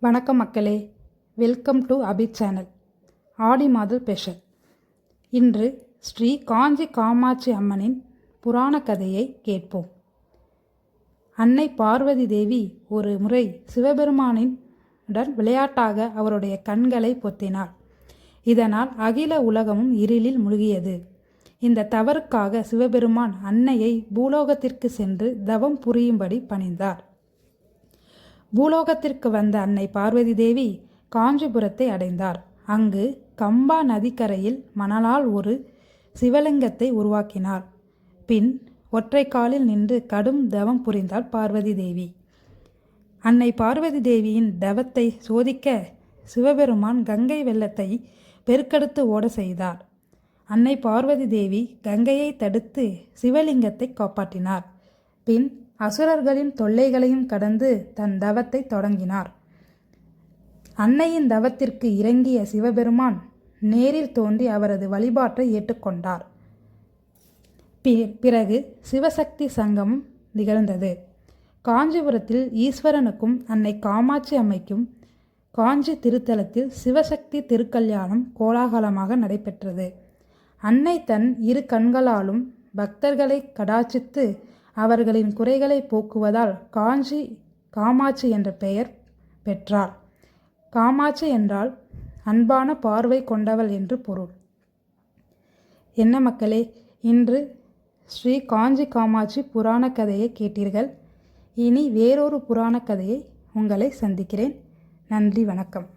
வணக்கம் மக்களே, welcome to Abhi channel. ஆடி மாத ஸ்பெஷல். இன்று ஸ்ரீ காஞ்சி காமாட்சி அம்மனின் புராண கதையை கேட்போம். அன்னை பார்வதி தேவி ஒரு முறை சிவபெருமானுடன் விளையாட்டாக அவருடைய கண்களை பொத்தினார். இதனால் அகில உலகமும் இருளில் மூழ்கியது. இந்த தவறுக்காக சிவபெருமான் அன்னையை பூலோகத்திற்கு சென்று தவம் புரியும்படி பணிந்தார். பூலோகத்திற்கு வந்த அன்னை பார்வதி தேவி காஞ்சிபுரத்தை அடைந்தார். அங்கு கம்பா நதிக்கரையில் மணலால் ஒரு சிவலிங்கத்தை உருவாக்கினார். பின் ஒற்றை காலில் நின்று கடும் தவம் புரிந்தாள் பார்வதி தேவி. அன்னை பார்வதி தேவியின் தவத்தை சோதிக்க சிவபெருமான் கங்கை வெள்ளத்தை பெருக்கெடுத்து ஓட செய்தார். அன்னை பார்வதி தேவி கங்கையை தடுத்து சிவலிங்கத்தை காப்பாற்றினார். பின் அசுரர்களின் தொல்லைகளையும் கடந்து தன் தவத்தை தொடங்கினார். அன்னையின் தவத்திற்கு இறங்கிய சிவபெருமான் நேரில் தோன்றி அவரது வழிபாட்டை ஏற்றுக்கொண்டார். பிறகு சிவசக்தி சங்கமம் நிகழ்ந்தது. காஞ்சிபுரத்தில் ஈஸ்வரனுக்கும் அன்னை காமாட்சி அம்மைக்கும் காஞ்சி திருத்தலத்தில் சிவசக்தி திருக்கல்யாணம் கோலாகலமாக நடைபெற்றது. அன்னை தன் இரு கண்களாலும் பக்தர்களை கடாட்சித்து அவர்களின் குறைகளை போக்குவதால் காமாட்சி என்ற பெயர் பெற்றாள். காமாட்சி என்றால் அன்பான பார்வை கொண்டவள் என்று பொருள். என்ன மக்களே, இன்று ஸ்ரீ காஞ்சி காமாட்சி புராண கதையை கேட்டீர்கள். இனி வேறொரு புராண கதையை உங்களை சந்திக்கிறேன். நன்றி, வணக்கம்.